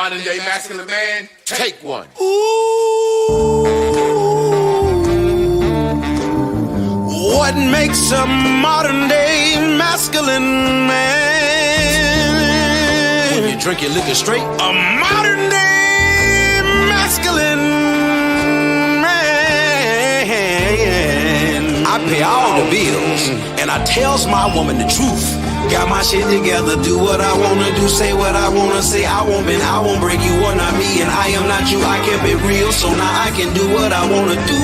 modern day masculine man, take one. What makes a modern day masculine man? When you drink your liquor straight, a modern day masculine man. I pay all the bills and I tells my woman the truth. Got my shit together, do what I wanna do, say what I wanna say. I won't break you, are not me, and I am not you. I kept it real, so now I can do what I wanna do.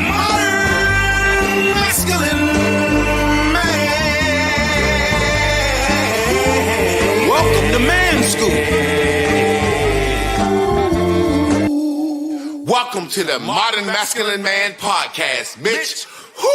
Modern masculine man. Welcome to Man School. Welcome to the Modern Masculine Man Podcast, Mitch. Woo!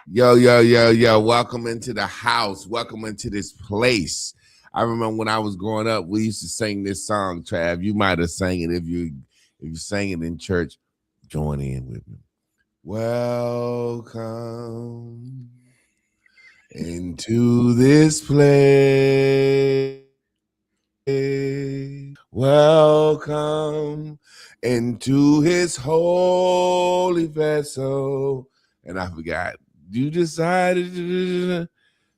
Yo. Welcome into the house. Welcome into this place. I remember when I was growing up, we used to sing this song, Trab. You might have sang it if you sang it in church. Join in with me. Welcome into this place. Welcome into his holy vessel. And I forgot. You decided,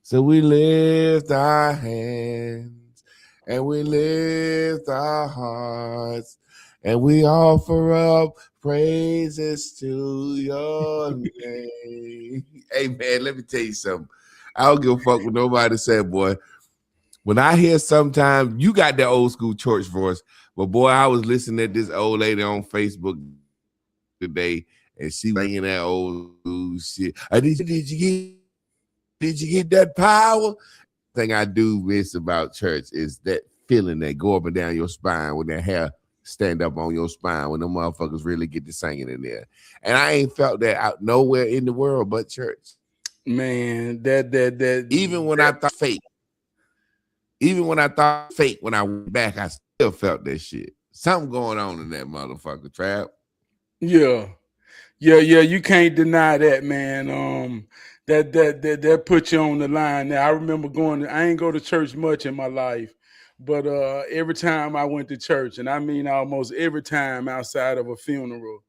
so we lift our hands and we lift our hearts and we offer up praises to your name. Hey, man, let me tell you something. I don't give a fuck what nobody said, boy. When I hear sometimes, you got that old school church voice, but boy, I was listening to this old lady on Facebook today, and she singing that old shit. Did you get that power? Thing I do miss about church is that feeling that go up and down your spine when that hair stand up on your spine when the motherfuckers really get to singing in there. And I ain't felt that out nowhere in the world but church. Man, that even when I thought fake, when I went back, I still felt that shit. Something going on in that motherfucker, Trab. Yeah. You can't deny that, man. That put you on the line. Now I remember I ain't go to church much in my life, but every time I went to church, and I mean almost every time outside of a funeral,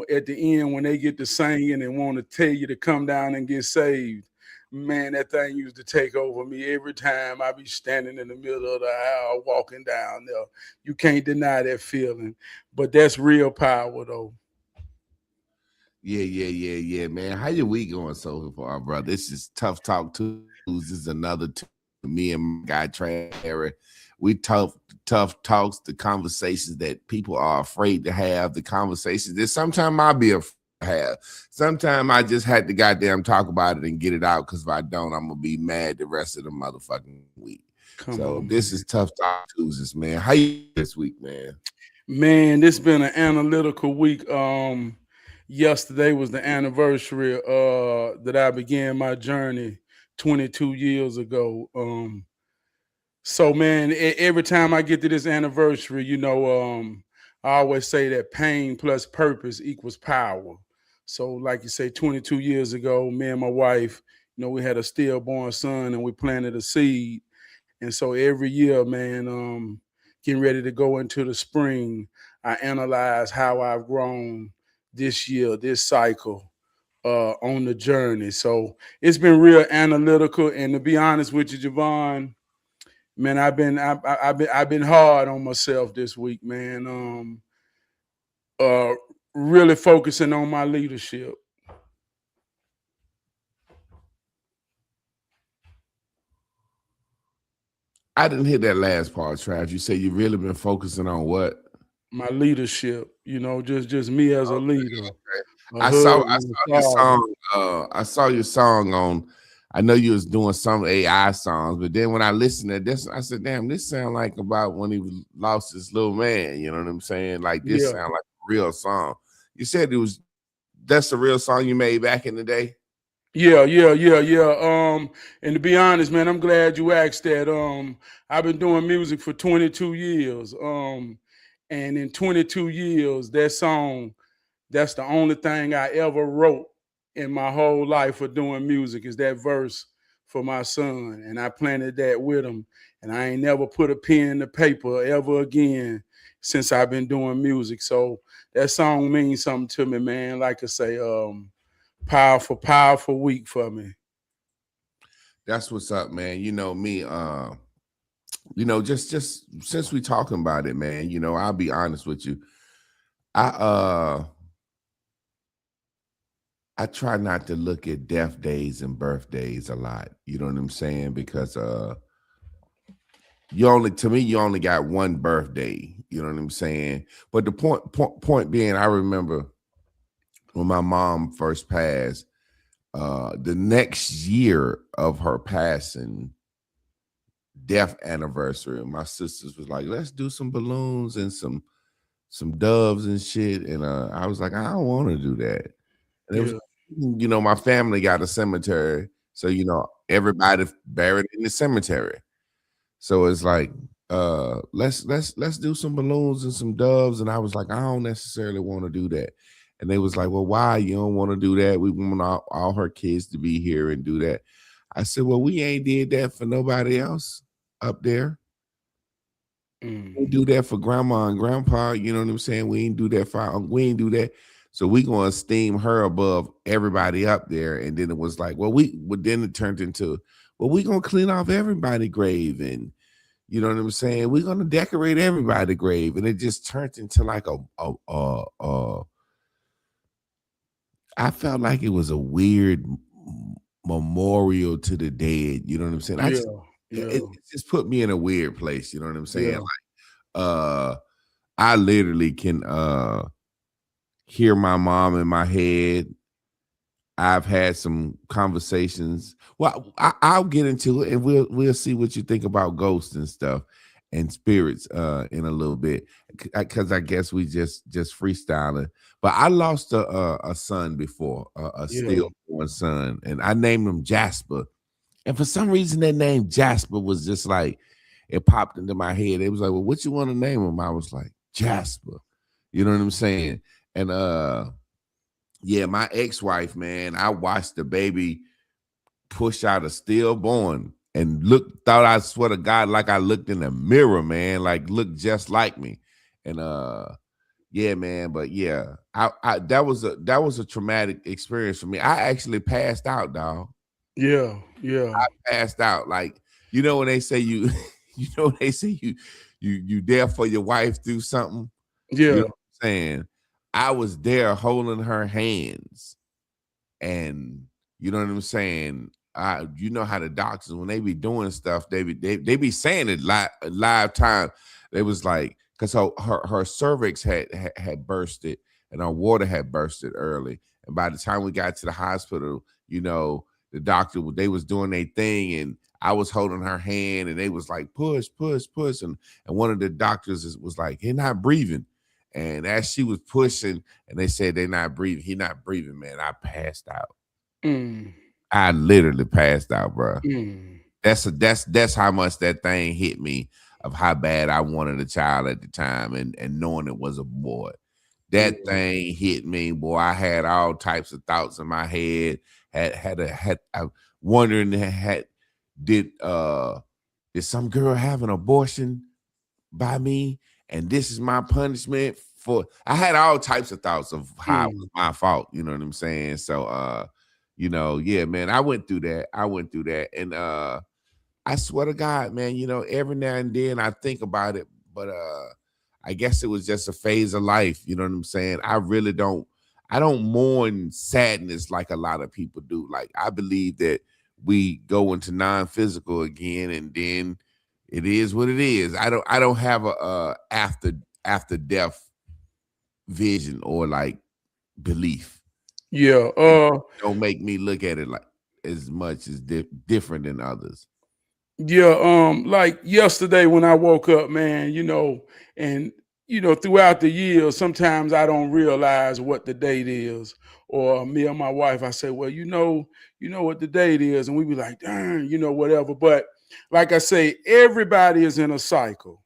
at the end when they get to singing and want to tell you to come down and get saved, man, that thing used to take over me every time. I be standing in the middle of the aisle walking down there. You can't deny that feeling, but that's real power though. Yeah, man. How your week going so far, bro? This is Tough Talk Tuesdays. This is another me and my guy Trab. We tough talks, the conversations that people are afraid to have, the conversations that sometimes I'll be afraid to have. Sometimes I just had to goddamn talk about it and get it out, because if I don't, I'm gonna be mad the rest of the motherfucking week. This is Tough Talk Tuesdays, man. How you this week, man? Man, this been an analytical week. Yesterday was the anniversary that I began my journey 22 years ago. So, man, every time I get to this anniversary, I always say that pain plus purpose equals power. So, like you say, 22 years ago, me and my wife, we had a stillborn son and we planted a seed. And so every year, man, getting ready to go into the spring, I analyze how I've grown this year, this cycle, on the journey. So it's been real analytical. And to be honest with you, Javon, man, I've been hard on myself this week, man. Really focusing on my leadership. I didn't hear that last part, Trav. You say you really been focusing on what? My leadership, just me as a leader. Okay. I saw your song on. I know you was doing some AI songs, but then when I listened to this, I said, "Damn, this sound like about when he lost his little man." You know what I'm saying? Like this sound like a real song. You said that's the real song you made back in the day. Yeah. And to be honest, man, I'm glad you asked that. I've been doing music for 22 years. And in 22 years, that song, that's the only thing I ever wrote in my whole life for doing music is that verse for my son. And I planted that with him. And I ain't never put a pen in the paper ever again since I've been doing music. So that song means something to me, man. Like I say, powerful, powerful week for me. That's what's up, man. You know me, just since we talking about it, man, I'll be honest with you. I I try not to look at death days and birthdays a lot. You know what I'm saying? Because you only got one birthday. You know what I'm saying? But the point being, I remember when my mom first passed, the next year of her passing, death anniversary, my sisters was like, let's do some balloons and some doves and shit. And I was like, I don't want to do that. And it was, Yeah. my family got a cemetery, so everybody buried in the cemetery. So it's like, let's do some balloons and some doves. And I was like, I don't necessarily want to do that. And they was like, well, why you don't want to do that? We want all her kids to be here and do that. I said, well, we ain't did that for nobody else up there. We Mm. do that for grandma and grandpa. You know what I'm saying? We ain't do that we ain't do that. So we gonna esteem her above everybody up there. And then it was like, then it turned into, well, we gonna clean off everybody's grave, and you know what I'm saying? We're gonna decorate everybody's grave, and it just turned into like I felt like it was a weird memorial to the dead. You know what I'm saying? Yeah. It Yeah. just put me in a weird place. You know what I'm saying? Yeah. Uh, I literally can hear my mom in my head. I've had some conversations. Well, I'll get into it, and we'll see what you think about ghosts and stuff and spirits in a little bit, because I guess we just freestyling. But I lost a son before, a Yeah. stillborn son, and I named him Jasper. And for some reason, that name Jasper was just like, it popped into my head. It was like, well, what you want to name him? I was like, Jasper. You know what I'm saying? And yeah, my ex-wife, man, I watched the baby push out a stillborn and thought, I swear to God, like I looked in the mirror, man, like looked just like me. And yeah, man, but yeah, I that was a traumatic experience for me. I actually passed out, dog. Yeah. Yeah. Passed out. Like, when they say you, when they say you there for your wife through something, you know Yeah. what I'm saying? I was there holding her hands, and you know what I'm saying? You know how the doctors, when they be doing stuff, they be saying it live time. They was like, because her cervix had bursted, and her water had bursted early. And by the time we got to the hospital, the doctor, they was doing their thing, and I was holding her hand, and they was like, push, push, push. And one of the doctors was like, he's not breathing. And as she was pushing, and they said they're not breathing, he not breathing, man, I passed out. Mm. I literally passed out, bro. Mm. That's how much that thing hit me, of how bad I wanted a child at the time, and knowing it was a boy. Yeah. That thing hit me, boy. I had all types of thoughts in my head. I wondering, did some girl have an abortion by me, and this is my punishment for. I had all types of thoughts of how it was Mm. my fault. You know what I'm saying? So yeah, man, I went through that. And I swear to God, man, every now and then I think about it, but I guess it was just a phase of life. You know what I'm saying? I don't mourn sadness like a lot of people do. Like, I believe that we go into non-physical again, and then it is what it is. I don't have a after death vision or like belief. Yeah. It don't make me look at it like as much as different than others. Yeah, like yesterday when I woke up, man, and throughout the years, sometimes I don't realize what the date is. Or me and my wife, I say, well, you know what the date is, and we be like, darn, whatever. But like I say, everybody is in a cycle.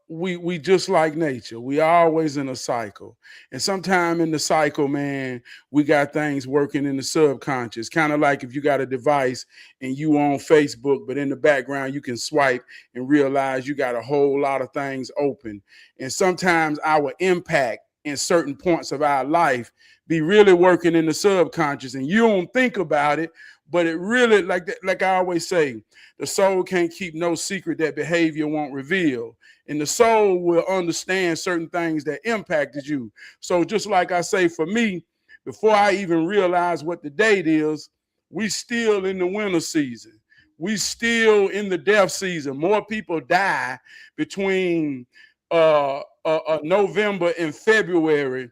we just like nature. We always in a cycle. And sometime in the cycle, man, we got things working in the subconscious. Kind of like if you got a device and you on Facebook, but in the background you can swipe and realize you got a whole lot of things open. And sometimes our impact in certain points of our life be really working in the subconscious and you don't think about it, but it really, like I always say, the soul can't keep no secret that behavior won't reveal. And the soul will understand certain things that impacted you. So just like I say, for me, before I even realize what the date is, we still in the winter season. We still in the death season. More people die between November and February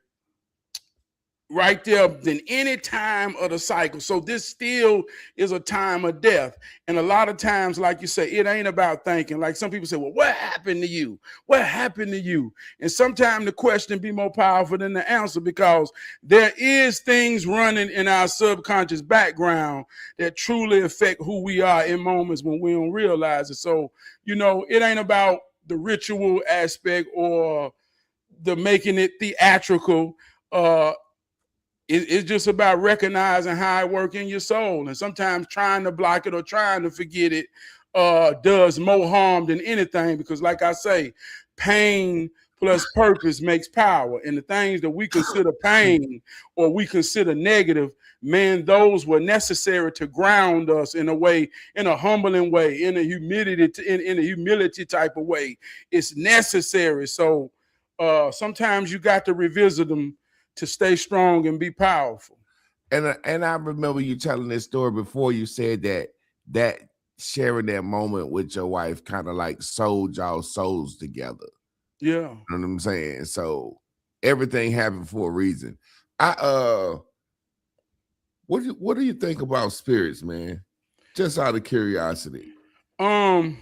right there than any time of the cycle. So this still is a time of death. And a lot of times, like you say, it ain't about thinking. Like some people say, well, what happened to you? What happened to you? And sometimes the question be more powerful than the answer, because there is things running in our subconscious background that truly affect who we are in moments when we don't realize it. So, it ain't about the ritual aspect or the making it theatrical. It's just about recognizing how it works in your soul. And sometimes trying to block it or trying to forget it does more harm than anything, because like I say, pain plus purpose makes power. And the things that we consider pain or we consider negative, man, those were necessary to ground us in a way, in a humbling way, in a humility type of way. It's necessary. So sometimes you got to revisit them to stay strong and be powerful. And I remember you telling this story before. You said that sharing that moment with your wife kind of like sold y'all souls together. Yeah. You know what I'm saying? So everything happened for a reason. What do you think about spirits, man? Just out of curiosity. I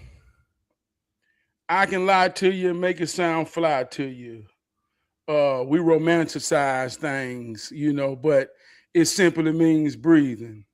can lie to you and make it sound fly to you. We romanticize things, but it simply means breathing.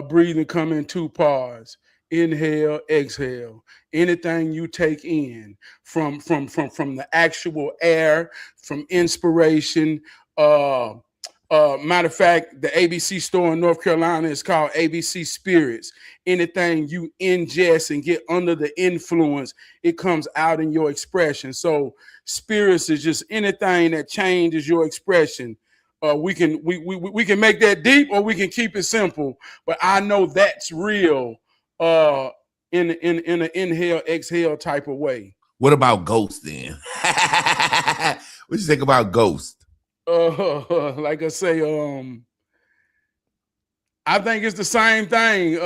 Breathing come in two parts: inhale, exhale. Anything you take in from the actual air, from inspiration. Matter of fact, the ABC store in North Carolina is called ABC Spirits. Anything you ingest and get under the influence, it comes out in your expression. So spirits is just anything that changes your expression. We can make that deep, or we can keep it simple. But I know that's real in an inhale exhale type of way. What about ghosts then? What you think about ghosts? Like I say, I think it's the same thing.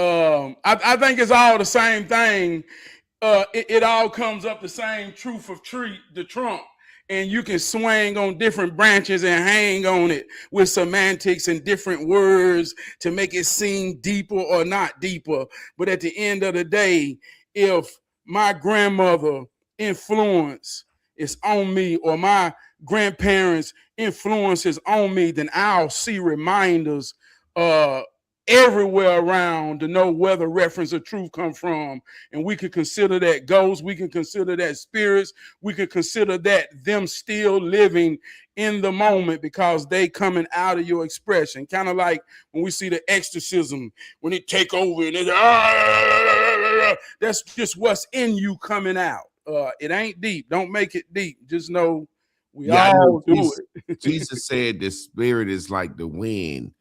I think it's all the same thing. It all comes up the same truth of the trunk. And you can swing on different branches and hang on it with semantics and different words to make it seem deeper or not deeper. But at the end of the day, if my grandmother influence is on me, or my grandparents' influence is on me, then I'll see reminders everywhere around to know where the reference of truth come from. And we could consider that ghosts, we can consider that spirits, we could consider that them still living in the moment, because they coming out of your expression. Kind of like when we see the exorcism, when it take over and that's just what's in you coming out. It ain't deep. Don't make it deep. Just know we all do it. Jesus said the spirit is like the wind.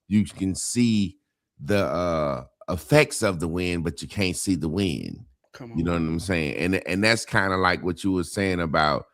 You can see the effects of the wind, but you can't see the wind. You know what I'm saying? And that's kind of like what you were saying about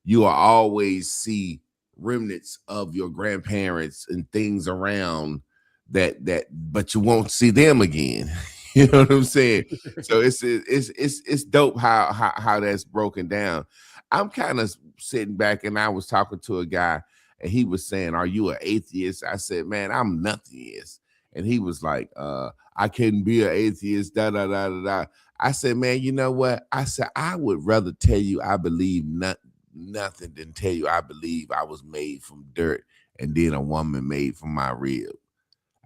you will always see remnants of your grandparents and things around that, but you won't see them again. You know what I'm saying? So it's dope how that's broken down. I'm kind of sitting back, and I was talking to a guy, and he was saying, "Are you an atheist?" I said, "Man, I'm nothingist." And he was like, "I couldn't be an atheist, da da da da da." I said, "Man, you know what?" I said, "I would rather tell you I believe nothing than tell you I believe I was made from dirt and then a woman made from my rib."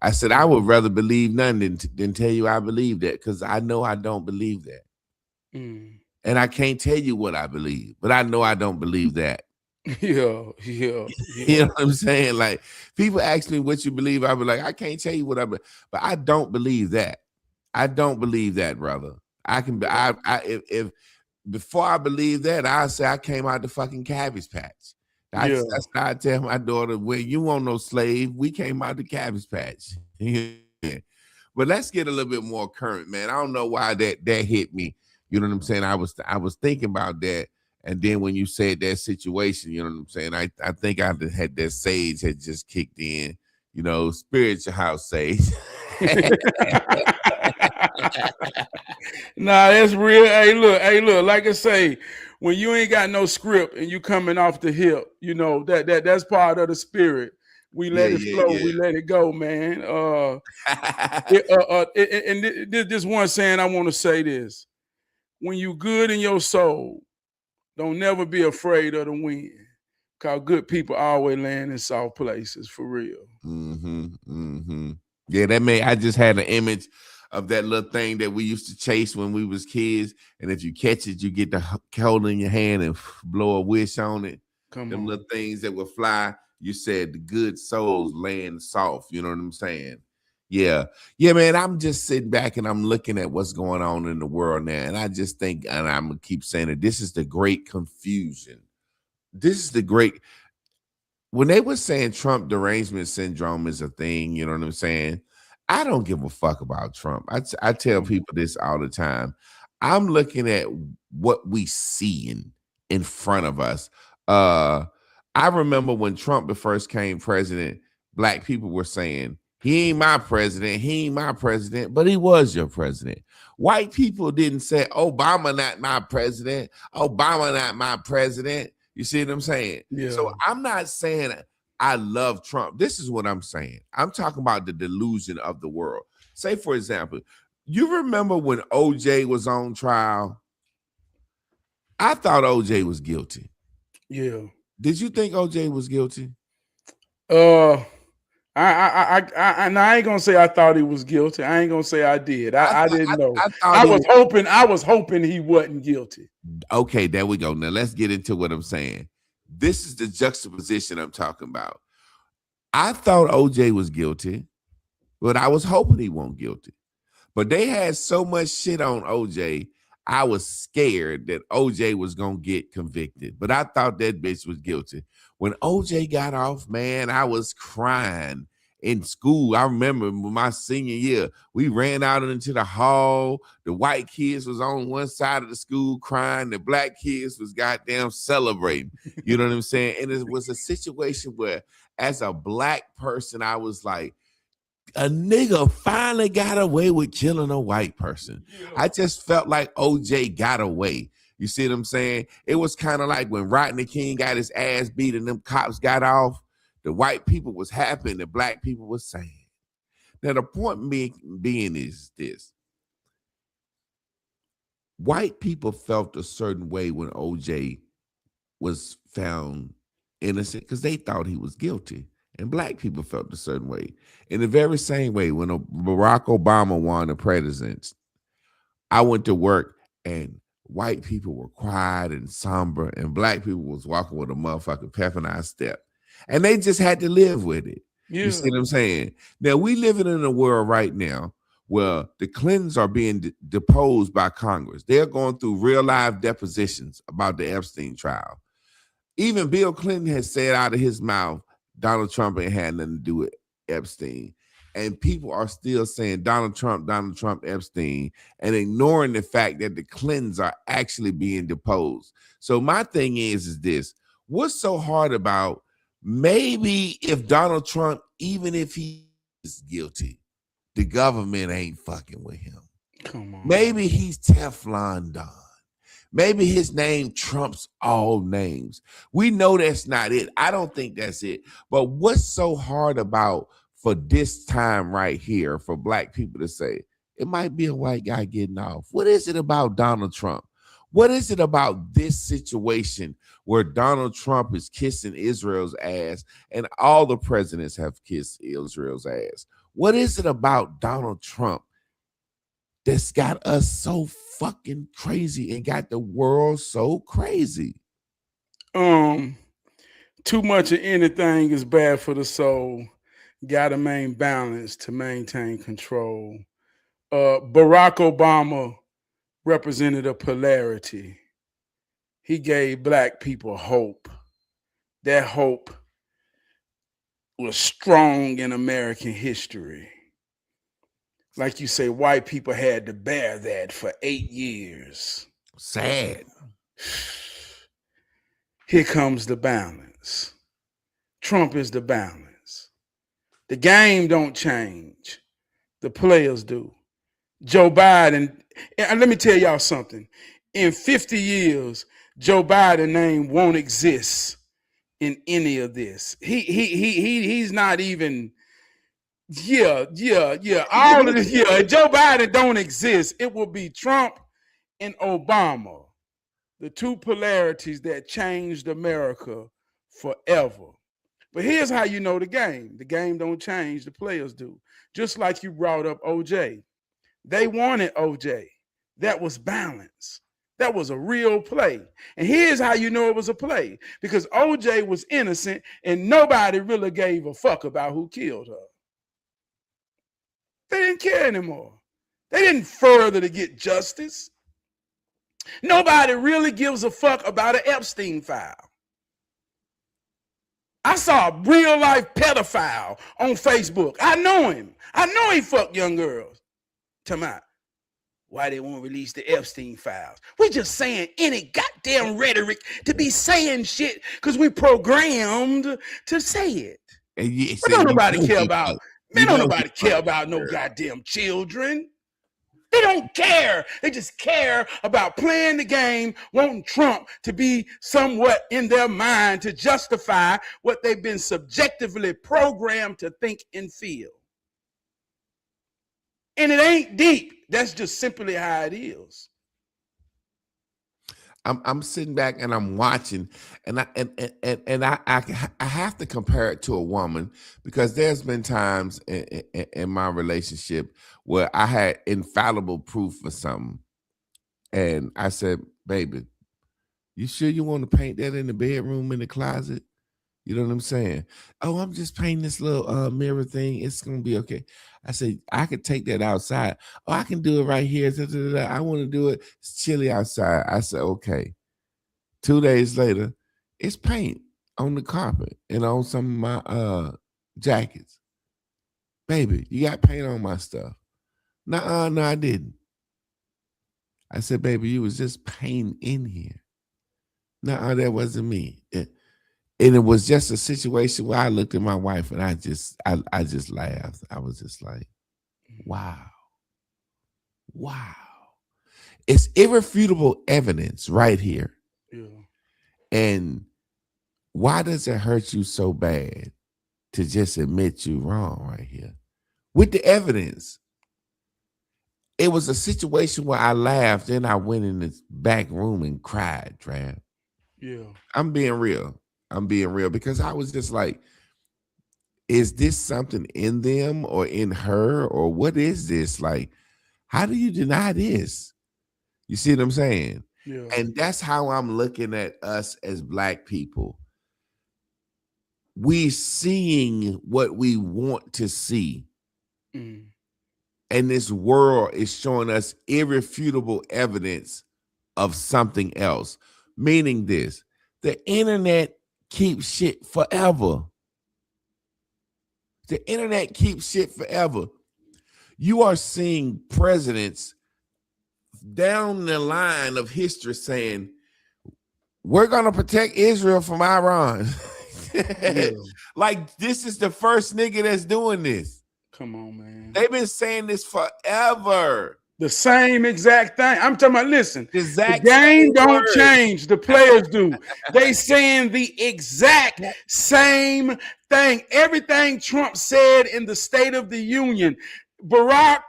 I said, "I would rather believe nothing than tell you I believe that, because I know I don't believe that." And I can't tell you what I believe, but I know I don't believe that. Yeah, You know what I'm saying? Like, people ask me what you believe. I be like, I can't tell you what I believe, but I don't believe that. I don't believe that, brother. I can be, if before I believe that, I say I came out the fucking Cabbage Patch. yeah. That's how I tell my daughter, well, you want no slave. We came out the Cabbage Patch. Yeah. But let's get a little bit more current, man. I don't know why that hit me. You know what I'm saying? I was thinking about that. And then when you said that situation, you know what I'm saying? I think I had that sage had just kicked in, you know, spiritual house sage. Nah, that's real. Hey, look, like I say, when you ain't got no script and you coming off the hip, you know, that's part of the spirit. We Yeah, let it yeah, flow, yeah. we let it go, man. This one saying I want to say this. When you good in your soul, don't never be afraid of the wind. Cause good people always land in soft places for real. Mm-hmm. Mm-hmm. Yeah, that may I just had an image of that little thing that we used to chase when we was kids. And if you catch it, you get the hold in your hand and blow a wish on it. Come Them on. little things that would fly. You said the good souls land soft. You know what I'm saying? Yeah. Yeah, man. I'm just sitting back and I'm looking at what's going on in the world now. And I just think, and I'm gonna keep saying it, this is the great confusion. This is the great when they were saying Trump derangement syndrome is a thing, you know what I'm saying? I don't give a fuck about Trump. I tell people this all the time. I'm looking at what we see in front of us. Uh, I remember when Trump first came president, black people were saying, he ain't my president, he ain't my president, but he was your president. White people didn't say, Obama not my president, Obama not my president. You see what I'm saying? So Yeah. I'm not saying I love Trump. This is what I'm saying. I'm talking about the delusion of the world. Say, for example, you remember when OJ was on trial? I thought OJ was guilty. Yeah. Did you think OJ was guilty? Uh I ain't gonna say I thought he was guilty. I ain't gonna say I did. I I thought didn't know. I thought he was I was hoping he wasn't guilty. okay. There we go. Now let's get into what I'm saying. This is the juxtaposition I'm talking about. I thought OJ was guilty, but I was hoping he won't guilty. But they had so much shit on OJ, I was scared that OJ was gonna get convicted. But I thought that bitch was guilty. When OJ got off, man, I was crying in school. I remember my senior year, we ran out into the hall. The white kids was on one side of the school crying. The black kids was goddamn celebrating. You know what I'm saying? And it was a situation where, as a black person, I was like, a nigga finally got away with killing a white person. I just felt like OJ got away. You see what I'm saying? It was kind of like when Rodney King got his ass beat and them cops got off. The white people was happy and the black people was sad. Now the point being is this: white people felt a certain way when OJ was found innocent because they thought he was guilty. And black people felt a certain way. In the very same way, when Barack Obama won the presidency, I went to work and white people were quiet and somber, and black people was walking with a motherfucking pep in our step. And they just had to live with it. Yeah. You see what I'm saying? Now, we living in a world right now where the Clintons are being deposed by Congress. They're going through real live depositions about the Epstein trial. Even Bill Clinton has said out of his mouth, Donald Trump ain't had nothing to do with Epstein. And people are still saying Donald Trump, Epstein, and ignoring the fact that the Clintons are actually being deposed. So my thing is this: what's so hard about maybe if Donald Trump, even if he is guilty, the government ain't fucking with him. Come on. Maybe he's Teflon Don. Maybe his name trumps all names. We know that's not it. I don't think that's it. But what's so hard about for this time right here for black people to say it might be a white guy getting off? What is it about Donald Trump? What is it about this situation where Donald Trump is kissing Israel's ass and all the presidents have kissed Israel's ass? What is it about Donald Trump that's got us so fucking crazy and got the world so crazy? Too much of anything is bad for the soul. Gotta maintain balance to maintain control. Barack Obama represented a polarity. He gave black people hope. That hope was strong in American history. Like you say, white people had to bear that for 8 years. Sad. Here comes the balance. Trump is the balance. The game don't change. The players do. Joe Biden, and let me tell y'all something. In 50 years, Joe Biden's name won't exist in any of this. He's not even. Yeah. All of this, yeah. Joe Biden don't exist. It will be Trump and Obama, the two polarities that changed America forever. But here's how you know the game. The game don't change, the players do. Just like you brought up OJ. They wanted OJ. That was balance. That was a real play. And here's how you know it was a play. Because OJ was innocent and nobody really gave a fuck about who killed her. They didn't care anymore. They didn't further to get justice. Nobody really gives a fuck about an Epstein file. I saw a real life pedophile on Facebook. I know him. I know he fucked young girls. Tell me why they won't release the Epstein files. We just saying any goddamn rhetoric to be saying shit because we programmed to say it. And But don't nobody care about. Man, don't nobody care about no goddamn children. They don't care. They just care about playing the game, wanting Trump to be somewhat in their mind to justify what they've been subjectively programmed to think and feel. And it ain't deep. That's just simply how it is. I'm sitting back and I'm watching, and I have to compare it to a woman because there's been times in my relationship where I had infallible proof for something, and I said, "Baby, you sure you want to paint that in the bedroom in the closet?" You know what I'm saying? Oh, I'm just painting this little mirror thing. It's gonna be okay. I said, I could take that outside. Oh, I can do it right here. I want to do it. It's chilly outside. I said, okay. 2 days later, it's paint on the carpet and on some of my jackets. Baby, you got paint on my stuff. No, I didn't. I said, baby, you was just painting in here. No, that wasn't me. And it was just a situation where I looked at my wife and I just laughed. I was just like, wow. It's irrefutable evidence right here. Yeah. And why does it hurt you so bad to just admit you wrong right here? With the evidence. It was a situation where I laughed and I went in this back room and cried, Trab. Yeah. I'm being real because I was just like, is this something in them or in her or what is this? Like, how do you deny this? You see what I'm saying? Yeah. And that's how I'm looking at us as Black people. We seeing what we want to see. Mm. And this world is showing us irrefutable evidence of something else. Meaning this, the internet keeps shit forever. The internet keeps shit forever. You are seeing presidents down the line of history saying, we're going to protect Israel from Iran. Yeah. Like, this is the first nigga that's doing this. Come on, man. They've been saying this forever. The same exact thing. I'm talking about, listen, the game don't change. The players do. They saying the exact same thing. Everything Trump said in the State of the Union, Barack,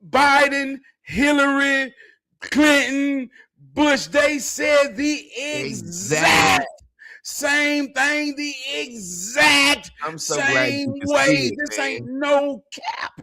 Biden, Hillary, Clinton, Bush, they said the exact same thing, the exact I'm so same glad you can way. see it, this man. ain't no cap.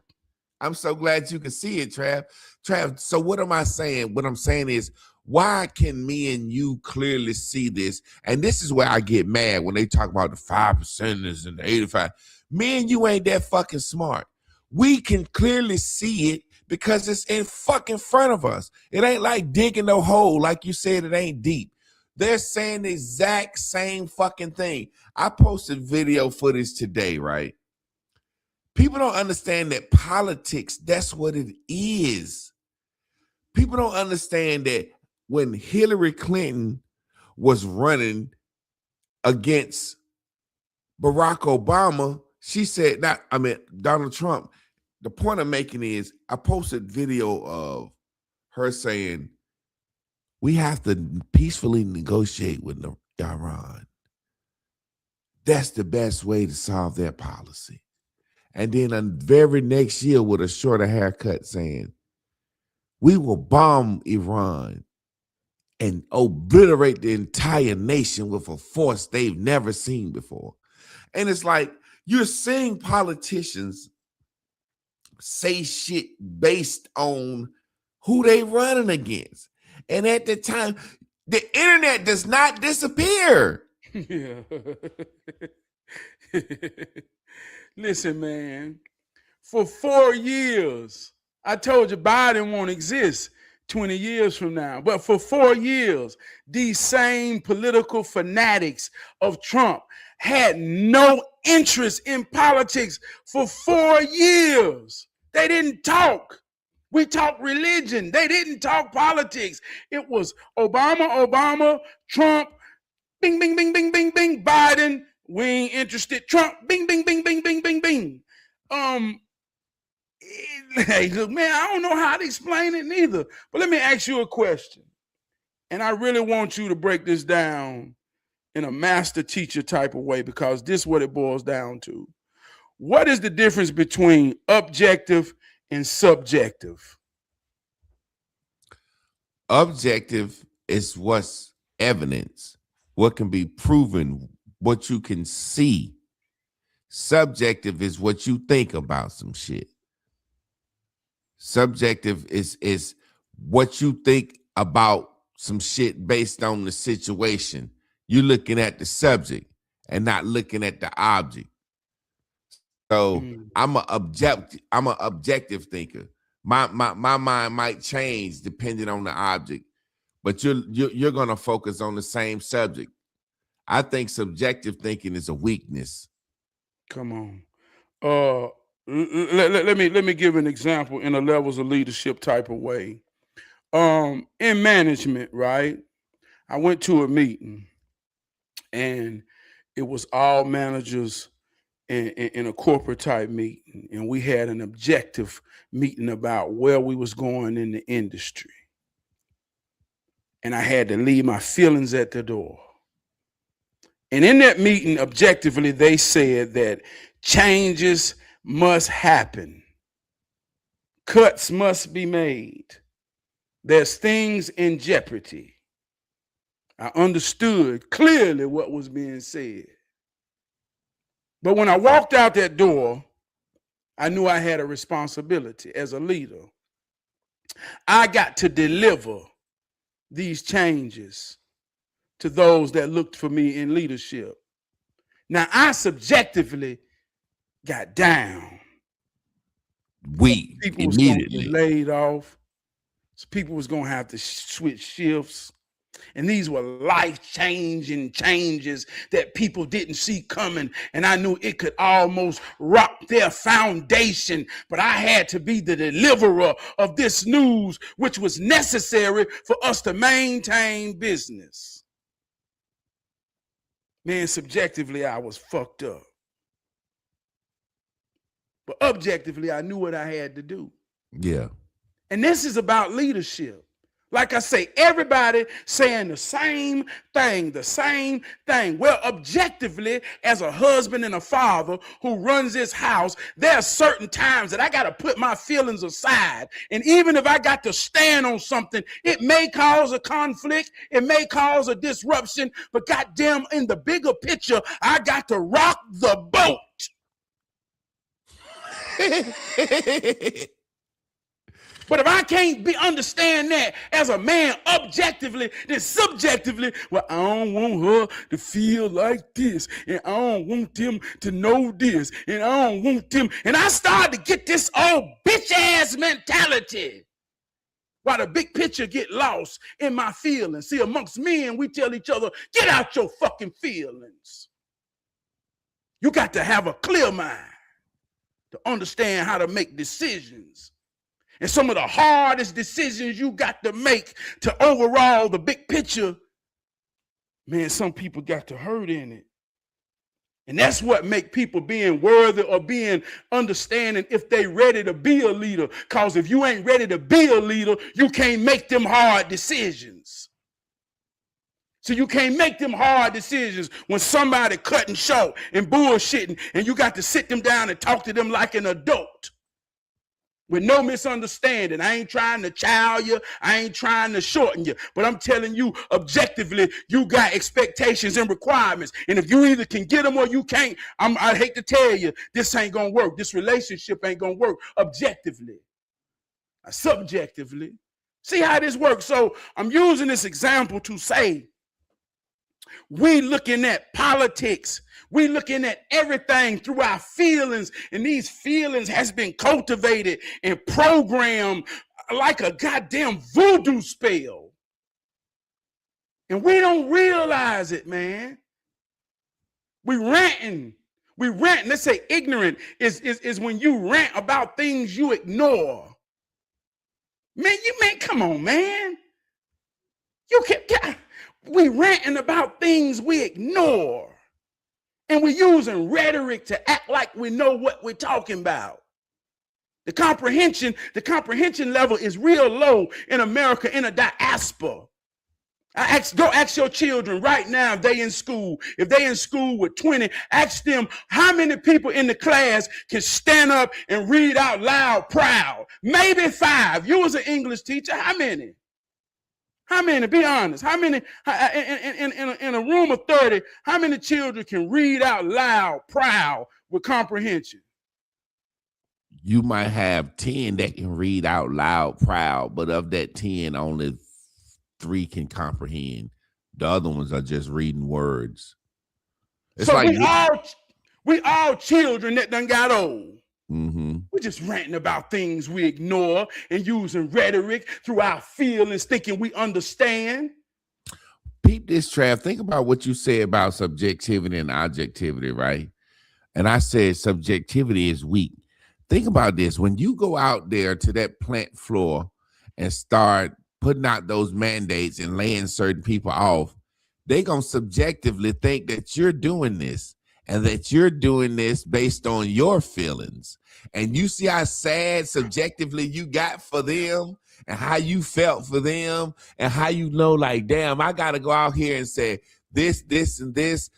I'm so glad you can see it, Trav. Trav, so what am I saying? What I'm saying is, why can me and you clearly see this? And this is where I get mad when they talk about the 5%ers and the 85. Me and you ain't that fucking smart. We can clearly see it because it's in fucking front of us. It ain't like digging no hole, like you said, it ain't deep. They're saying the exact same fucking thing. I posted video footage today, right? People don't understand that politics, that's what it is. People don't understand that when Hillary Clinton was running against Barack Obama, she said, Donald Trump. The point I'm making is I posted video of her saying, we have to peacefully negotiate with Iran. That's the best way to solve their policy. And then the very next year with a shorter haircut saying, we will bomb Iran and obliterate the entire nation with a force they've never seen before. And it's like you're seeing politicians say shit based on who they running against. And at the time, the internet does not disappear. Yeah. Listen, man, for 4 years, I told you Biden won't exist 20 years from now. But for 4 years, these same political fanatics of Trump had no interest in politics for 4 years. They didn't talk. We talked religion. They didn't talk politics. It was Obama, Trump, bing, bing, bing, bing, bing, bing, Biden, we ain't interested. Trump, bing, bing, bing, bing, bing, bing, bing. Hey, look, man, I don't know how to explain it neither. But let me ask you a question. And I really want you to break this down in a master teacher type of way, because this is what it boils down to. What is the difference between objective and subjective? Objective is what's evidence, what can be proven, what you can see. Subjective is what you think about some shit. Subjective is what you think about some shit based on the situation. You're looking at the subject and not looking at the object. So I'm an objective thinker. My mind might change depending on the object, but you're gonna focus on the same subject. I think subjective thinking is a weakness. Come on. Let me give an example in a levels of leadership type of way. In management, right? I went to a meeting and it was all managers in a corporate type meeting, and we had an objective meeting about where we was going in the industry. And I had to leave my feelings at the door. And in that meeting, objectively, they said that changes must happen. Cuts must be made. There's things in jeopardy. I understood clearly what was being said. But when I walked out that door, I knew I had a responsibility as a leader. I got to deliver these changes to those that looked for me in leadership. Now, I subjectively got down. People was going to get laid off. So people was going to have to switch shifts. And these were life-changing changes that people didn't see coming. And I knew it could almost rock their foundation. But I had to be the deliverer of this news, which was necessary for us to maintain business. Man, subjectively, I was fucked up. But objectively, I knew what I had to do. Yeah. And this is about leadership. Like I say, everybody saying the same thing. Well, objectively, as a husband and a father who runs this house, there are certain times that I got to put my feelings aside. And even if I got to stand on something, it may cause a conflict. It may cause a disruption. But goddamn, in the bigger picture, I got to rock the boat. But if I can't understand that as a man objectively, then subjectively, well, I don't want her to feel like this, and I don't want them to know this, and I don't want them. And I start to get this old bitch ass mentality. While the big picture get lost in my feelings. See, amongst men, we tell each other, get out your fucking feelings. You got to have a clear mind to understand how to make decisions. And some of the hardest decisions you got to make to overall the big picture, man, some people got to hurt in it. And that's what make people being worthy or being understanding if they ready to be a leader. Because if you ain't ready to be a leader, you can't make them hard decisions. So you can't make them hard decisions when somebody cutting short and bullshitting, and you got to sit them down and talk to them like an adult. With no misunderstanding. I ain't trying to chow you. I ain't trying to shorten you. But I'm telling you, objectively, you got expectations and requirements. And if you either can get them or you can't, I hate to tell you, this ain't going to work. This relationship ain't going to work objectively. Subjectively. See how this works? So I'm using this example to say, we looking at politics. We looking at everything through our feelings, and these feelings has been cultivated and programmed like a goddamn voodoo spell. And we don't realize it, man. We ranting. Let's say ignorant is when you rant about things you ignore. Man, come on, man. We ranting about things we ignore. And we're using rhetoric to act like we know what we're talking about. The comprehension level is real low in America, in a diaspora. Go ask your children right now if they in school. If they in school with 20, ask them how many people in the class can stand up and read out loud proud. Maybe 5. You was an English teacher. How many? How many? Be honest. How many in a room of 30, how many children can read out loud proud with comprehension? You might have 10 that can read out loud proud, but of that 10, only 3 can comprehend. The other ones are just reading words. It's so like we all children that done got old. Mm-hmm. We're just ranting about things we ignore and using rhetoric through our feelings, thinking we understand. Peep this, Trav. Think about what you said about subjectivity and objectivity, right? And I said subjectivity is weak. Think about this. When you go out there to that plant floor and start putting out those mandates and laying certain people off, they're going to subjectively think that you're doing this and that you're doing this based on your feelings. And you see how sad subjectively you got for them and how you felt for them and how you know, like, damn, I got to go out here and say this, and this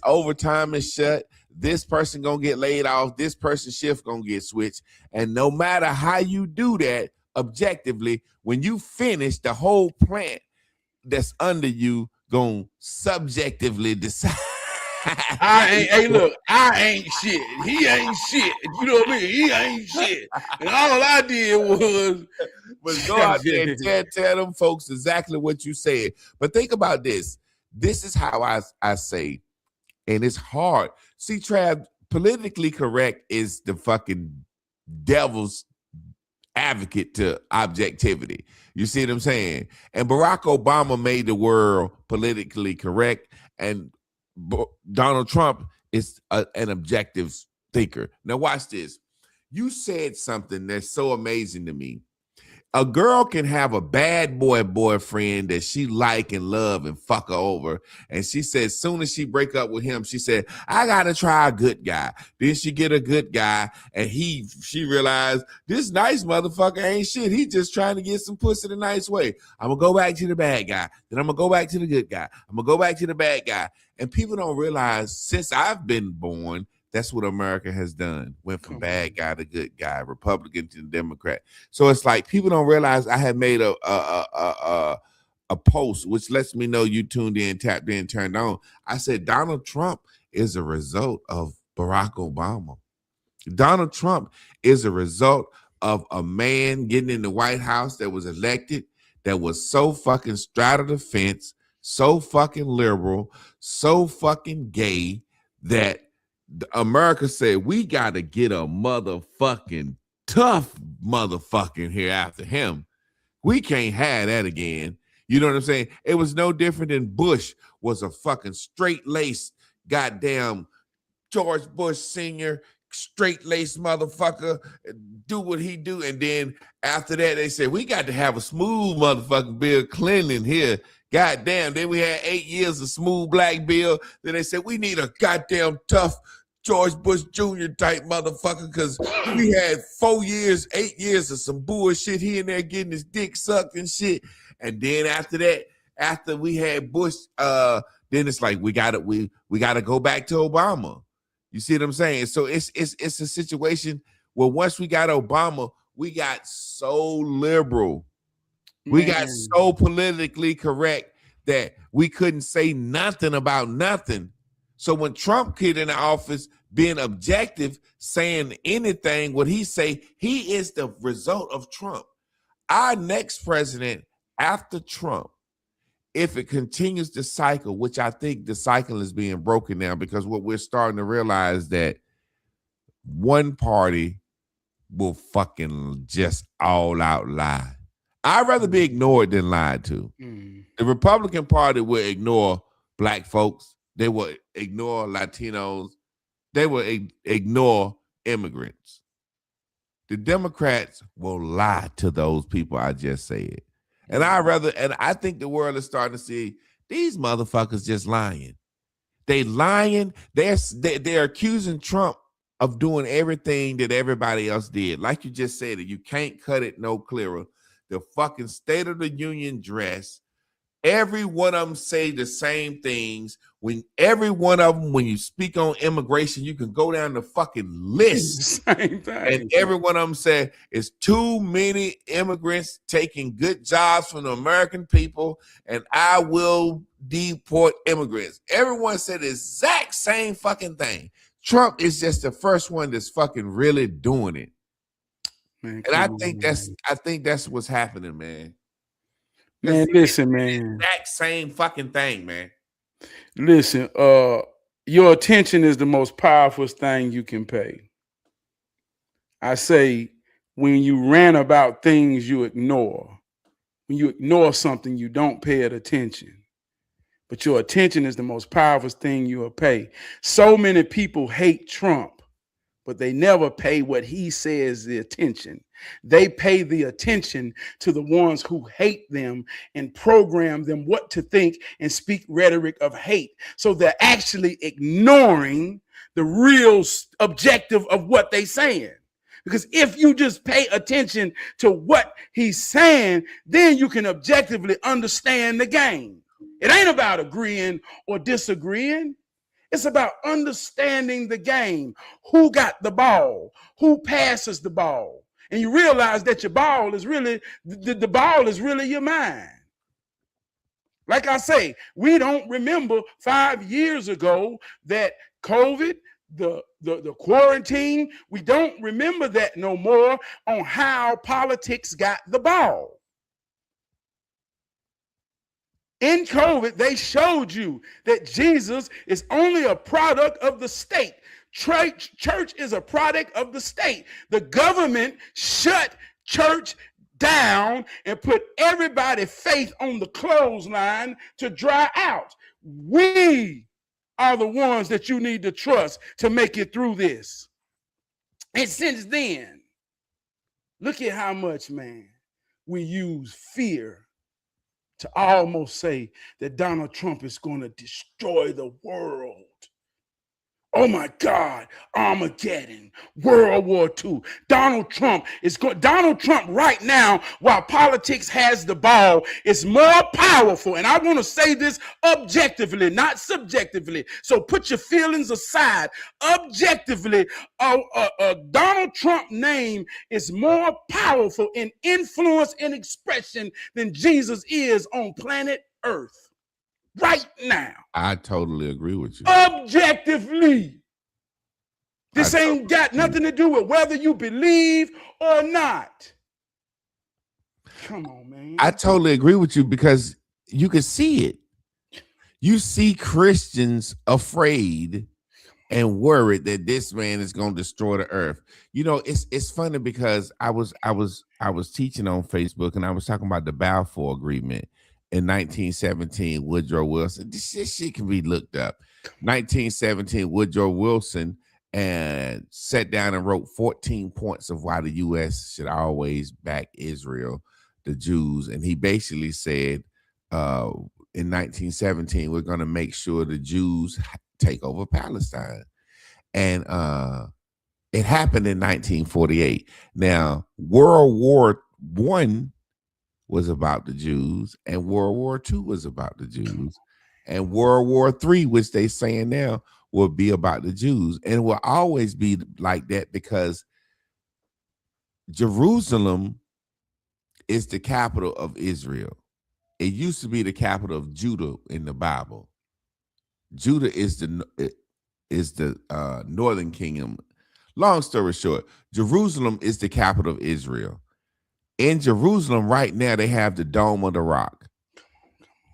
overtime is shut. This person going to get laid off. This person's shift going to get switched. And no matter how you do that objectively, when you finish, the whole plant that's under you going to subjectively decide. I ain't shit. He ain't shit. You know what I mean? He ain't shit. And all I did was go out there and tell them folks exactly what you said. But think about this. This is how I say, and it's hard. See, Trab, politically correct is the fucking devil's advocate to objectivity. You see what I'm saying? And Barack Obama made the world politically correct, and Donald Trump is an objective thinker. Now watch this. You said something that's so amazing to me. A girl can have a bad boyfriend that she like and love and fuck her over. And she said, as soon as she break up with him, she said, I got to try a good guy. Then she get a good guy. And she realized this nice motherfucker ain't shit. He just trying to get some pussy the nice way. I'm going to go back to the bad guy. Then I'm going to go back to the good guy. I'm going to go back to the bad guy. And people don't realize since I've been born, that's what America has done. Went from bad guy to good guy, Republican to Democrat. So it's like people don't realize I had made a post, which lets me know you tuned in, tapped in, turned on. I said Donald Trump is a result of Barack Obama. Donald Trump is a result of a man getting in the White House that was elected that was so fucking straddle the fence, so fucking liberal, so fucking gay that America said we got to get a motherfucking tough motherfucking here after him. We can't have that again. You know what I'm saying? It was no different than Bush was a fucking straight-laced goddamn George Bush Sr., straight-laced motherfucker, do what he do. And then after that, they said, we got to have a smooth motherfucker Bill Clinton here. Goddamn. Then we had 8 years of smooth black Bill. Then they said, we need a goddamn tough George Bush Jr. type motherfucker because we had 4 years, 8 years of some bullshit here and there getting his dick sucked and shit. And then after that, after we had Bush, then it's like we gotta go back to Obama. You see what I'm saying? So it's a situation where once we got Obama, we got so liberal. We got so politically correct that we couldn't say nothing about nothing. So when Trump came in the office being objective, saying anything, what he say, he is the result of Trump. Our next president after Trump, if it continues the cycle, which I think the cycle is being broken now, because what we're starting to realize that one party will fucking just all out lie. I'd rather be ignored than lied to. The Republican Party will ignore black folks. They will ignore Latinos. They will ignore immigrants. The Democrats will lie to those people I just said. And I think the world is starting to see these motherfuckers just lying. They lying. They're accusing Trump of doing everything that everybody else did. Like you just said, you can't cut it no clearer. The fucking State of the Union address. Every one of them say the same things. When every one of them, when you speak on immigration, you can go down the fucking list. Same thing. And every one of them said it's too many immigrants taking good jobs from the American people, and I will deport immigrants. Everyone said the exact same fucking thing. Trump is just the first one that's fucking really doing it. Man, and I think that's what's happening, man. Man, listen, man. Exact same fucking thing, man. Listen, your attention is the most powerful thing you can pay. I say when you rant about things you ignore, when you ignore something, you don't pay it attention. But your attention is the most powerful thing you'll pay. So many people hate Trump, but they never pay what he says the attention. They pay the attention to the ones who hate them and program them what to think and speak rhetoric of hate. So they're actually ignoring the real objective of what they're saying. Because if you just pay attention to what he's saying, then you can objectively understand the game. It ain't about agreeing or disagreeing. It's about understanding the game. Who got the ball? Who passes the ball? And you realize that your ball is really, the ball is really your mind. Like I say, we don't remember 5 years ago that COVID, the quarantine, we don't remember that no more on how politics got the ball. In COVID, they showed you that Jesus is only a product of the state. Church is a product of the state. The government shut church down and put everybody's faith on the clothesline to dry out. We are the ones that you need to trust to make it through this. And since then, look at how much, man, we use fear to almost say that Donald Trump is going to destroy the world. Oh my God, Armageddon, World War II. Donald Trump right now, while politics has the ball, is more powerful. And I want to say this objectively, not subjectively. So put your feelings aside. Objectively, Donald Trump name is more powerful in influence and expression than Jesus is on planet Earth. Right now. I totally agree with you. Objectively. This ain't got nothing to do with whether you believe or not. Come on, man. I totally agree with you because you can see it. You see Christians afraid and worried that this man is going to destroy the earth. You know, it's funny because I was teaching on Facebook and I was talking about the Balfour Agreement in 1917. Woodrow Wilson. This shit can be looked up. 1917, Woodrow Wilson and sat down and wrote 14 points of why the U.S. should always back Israel, the Jews, and he basically said, in 1917, we're going to make sure the Jews take over Palestine. And it happened in 1948. Now, World War I was about the Jews, and World War II was about the Jews. And World War III, which they saying now, will be about the Jews. And it will always be like that because Jerusalem is the capital of Israel. It used to be the capital of Judah in the Bible. Judah is the northern kingdom. Long story short, Jerusalem is the capital of Israel. In Jerusalem right now, they have the Dome of the Rock.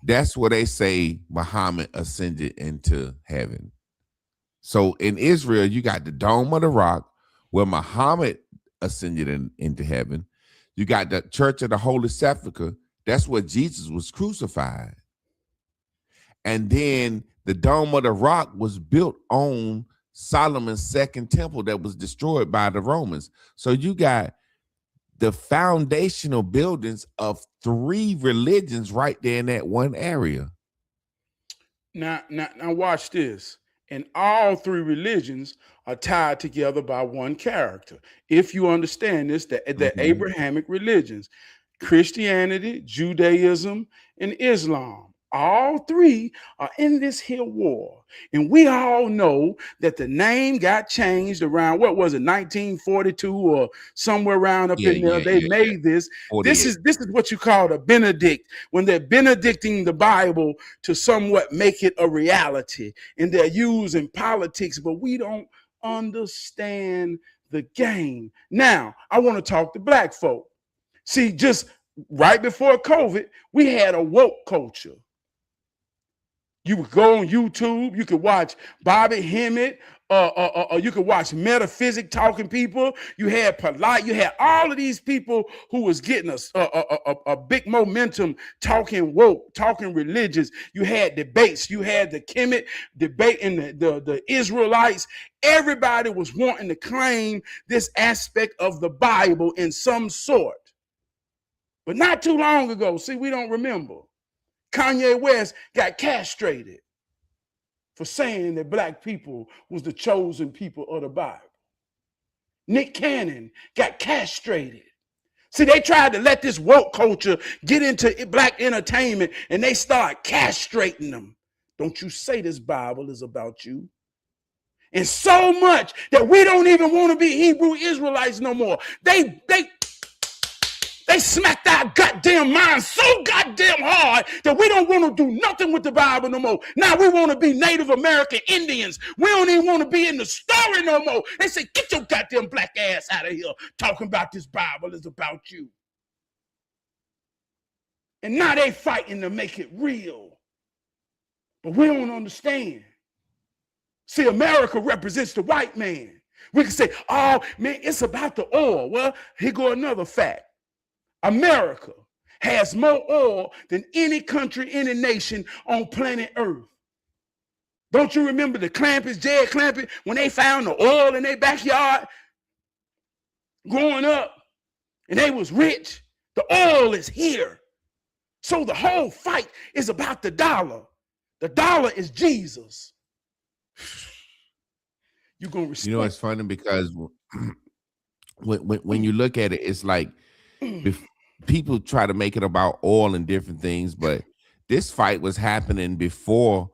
That's where they say Muhammad ascended into heaven. So in Israel, you got the Dome of the Rock where Muhammad ascended into heaven. You got the Church of the Holy Sepulchre. That's where Jesus was crucified. And then the Dome of the Rock was built on Solomon's second temple that was destroyed by the Romans. So you got the foundational buildings of 3 religions right there in that one area. Now watch this. And all 3 religions are tied together by one character. If you understand this, the Abrahamic religions, Christianity, Judaism, and Islam. All 3 are in this here war. And we all know that the name got changed around, what was it, 1942 or somewhere around up in there. They made this. This is what you call a Benedict, when they're benedicting the Bible to somewhat make it a reality. And they're using politics, but we don't understand the game. Now, I want to talk to black folk. See, just right before COVID, we had a woke culture. You would go on YouTube, you could watch Bobby Hemmett, you could watch Metaphysic talking people. You had Polite, you had all of these people who was getting a big momentum talking woke, talking religious. You had debates, you had the Kemet debate and the Israelites. Everybody was wanting to claim this aspect of the Bible in some sort. But not too long ago, see, we don't remember, Kanye West got castrated for saying that black people was the chosen people of the Bible. Nick Cannon got castrated. See, they tried to let this woke culture get into black entertainment and they start castrating them. Don't you say this Bible is about you. And so much that we don't even want to be Hebrew Israelites no more. They smacked our goddamn minds so goddamn hard that we don't want to do nothing with the Bible no more. Now we want to be Native American Indians. We don't even want to be in the story no more. They say, get your goddamn black ass out of here talking about this Bible is about you. And now they fighting to make it real. But we don't understand. See, America represents the white man. We can say, oh, man, it's about the oil. Well, here go another fact. America has more oil than any country, any nation on planet Earth. Don't you remember the Clampets, Jed Clampett, when they found the oil in their backyard growing up and they was rich? The oil is here. So the whole fight is about the dollar. The dollar is Jesus. You're going to respect. You know, it's funny because when you look at it, it's like people try to make it about oil and different things, but this fight was happening before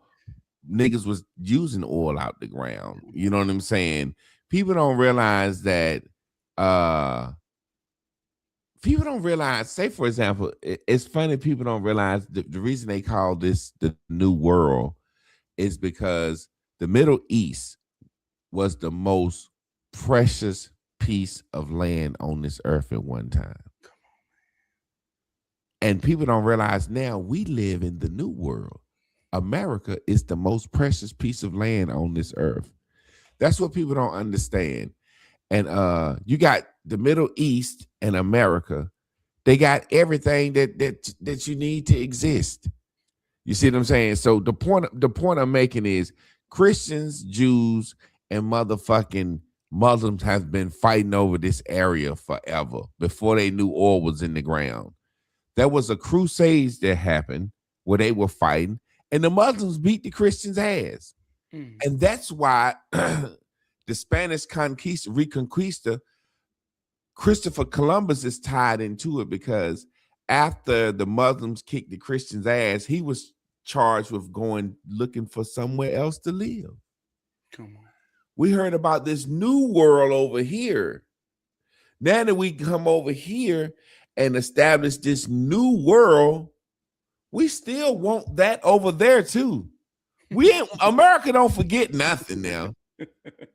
niggas was using oil out the ground. You know what I'm saying? People don't realize that. People don't realize. Say, for example, it's funny. People don't realize the reason they call this the New World is because the Middle East was the most precious piece of land on this earth at one time. And people don't realize now we live in the new world. America is the most precious piece of land on this earth. That's what people don't understand. And you got the Middle East and America. They got everything that you need to exist. You see what I'm saying? So the point I'm making is Christians, Jews, and motherfucking Muslims have been fighting over this area forever before they knew oil was in the ground. There was a crusade that happened where they were fighting, and the Muslims beat the Christians' ass. And that's why the Spanish Reconquista, Christopher Columbus is tied into it, because after the Muslims kicked the Christians' ass, he was charged with going looking for somewhere else to live. Come on. We heard about this new world over here. Now that we come over here and establish this new world, we still want that over there too. America don't forget nothing now.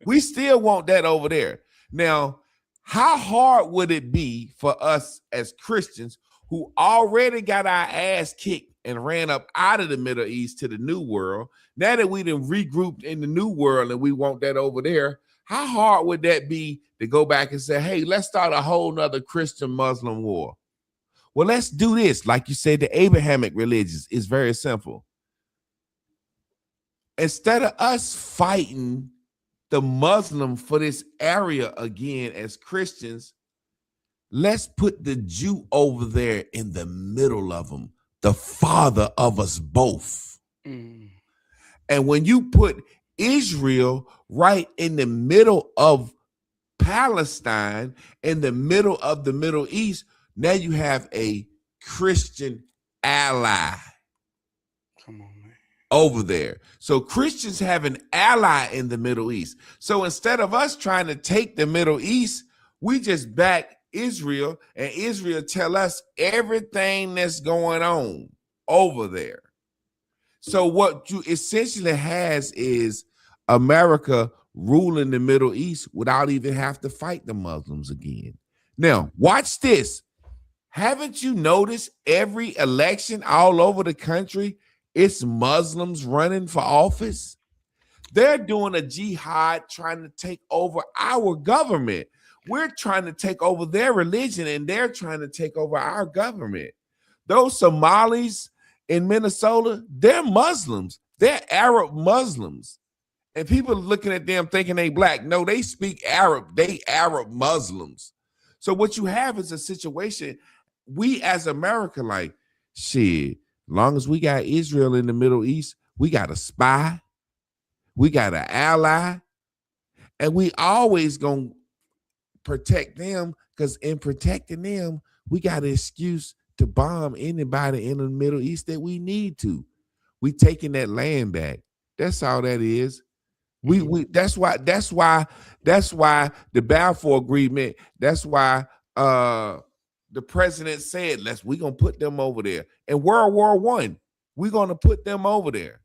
We still want that over there. Now, how hard would it be for us as Christians who already got our ass kicked and ran up out of the Middle East to the new world? Now that we done regrouped in the new world and we want that over there, how hard would that be to go back and say, hey, let's start a whole nother Christian-Muslim war? Well, let's do this. Like you said, the Abrahamic religions is very simple. Instead of us fighting the Muslim for this area again as Christians, let's put the Jew over there in the middle of them, the father of us both. And when you put Israel right in the middle of Palestine, in the middle of the Middle East, now you have a Christian ally. Come on, man. Over there. So Christians have an ally in the Middle East. So instead of us trying to take the Middle East, we just back Israel, and Israel tell us everything that's going on over there. So what you essentially has is America ruling the Middle East without even have to fight the Muslims again. Now, watch this. Haven't you noticed every election all over the country, it's Muslims running for office? They're doing a jihad trying to take over our government. We're trying to take over their religion, and they're trying to take over our government. Those Somalis in Minnesota, they're Muslims. They're Arab Muslims. And people looking at them thinking they black. No, they speak Arab. They Arab Muslims. So what you have is a situation, we as America, like, shit, long as we got Israel in the Middle East, we got a spy, we got an ally, and we always gonna protect them, because in protecting them, we got an excuse to bomb anybody in the Middle East that we need to. We taking that land back. That's all that is. That's why the Balfour Agreement, that's why the president said, we're gonna put them over there. In World War I, we're gonna put them over there.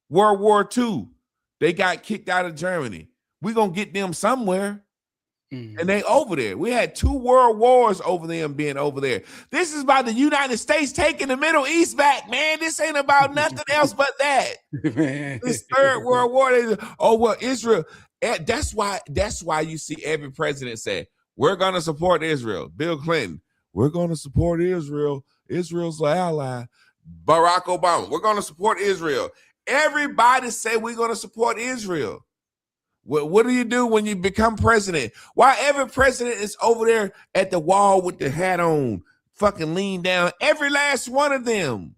World War II, they got kicked out of Germany. We're gonna get them somewhere. And they over there. We had 2 world wars over them being over there. This is about the United States taking the Middle East back, man. This ain't about nothing else but that. This 3rd World War, Israel. That's why you see every president say, we're gonna support Israel. Bill Clinton, we're gonna support Israel. Israel's an ally. Barack Obama, we're gonna support Israel. Everybody say we're gonna support Israel. What do you do when you become president? Why every president is over there at the wall with the hat on, fucking lean down, every last one of them.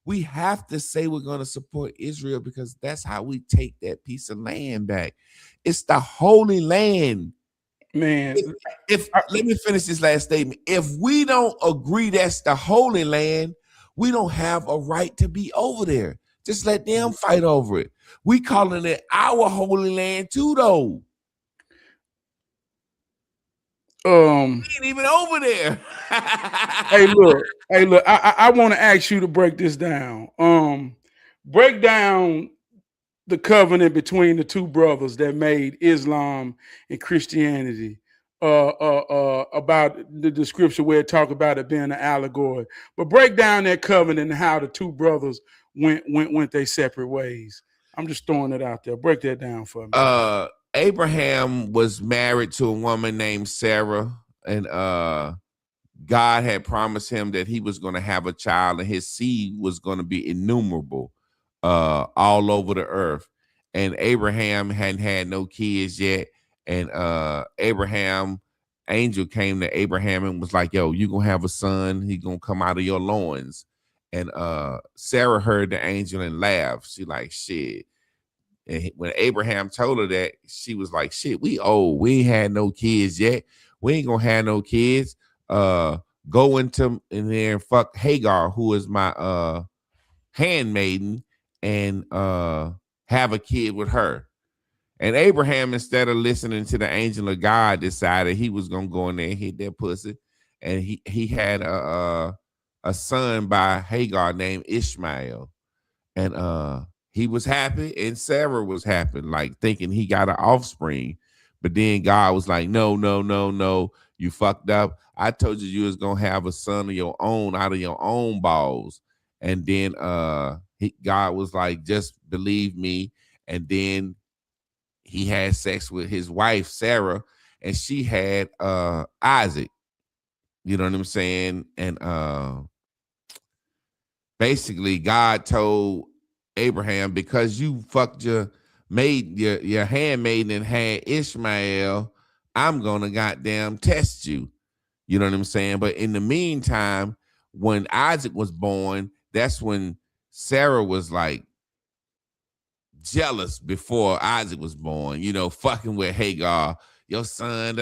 We have to say we're going to support Israel, because that's how we take that piece of land back. It's the Holy Land. Man, let me finish this last statement. If we don't agree that's the Holy Land, we don't have a right to be over there. Just let them fight over it. We calling it our Holy Land too, though. We ain't even over there. Hey, look. I want to ask you to break this down. Break down the covenant between the two brothers that made Islam and Christianity, about the scripture where it talk about it being an allegory. But break down that covenant and how the two brothers went their separate ways. I'm just throwing it out there. Break that down for me. Abraham was married to a woman named Sarah, and God had promised him that he was going to have a child and his seed was going to be innumerable all over the earth. And Abraham hadn't had no kids yet. And Abraham, angel came to Abraham and was like, yo, you're going to have a son. He's going to come out of your loins. And Sarah heard the angel and laughed. She like, shit. And when Abraham told her that, she was like, shit, we old. We ain't had no kids yet. We ain't going to have no kids. Go into in there and fuck Hagar, who is my handmaiden, and have a kid with her. And Abraham, instead of listening to the angel of God, decided he was gonna go in there and hit that pussy. And he had a son by Hagar named Ishmael. And he was happy, and Sarah was happy, like thinking he got an offspring. But then God was like, no, no, no, no. You fucked up. I told you was gonna have a son of your own out of your own balls. And then God was like, just believe me. And then he had sex with his wife, Sarah, and she had Isaac. You know what I'm saying? And basically God told Abraham, because you fucked your handmaiden and had Ishmael, I'm gonna goddamn test you. You know what I'm saying? But in the meantime, when Isaac was born, that's when Sarah was like jealous before Isaac was born, you know, fucking with Hagar, your son,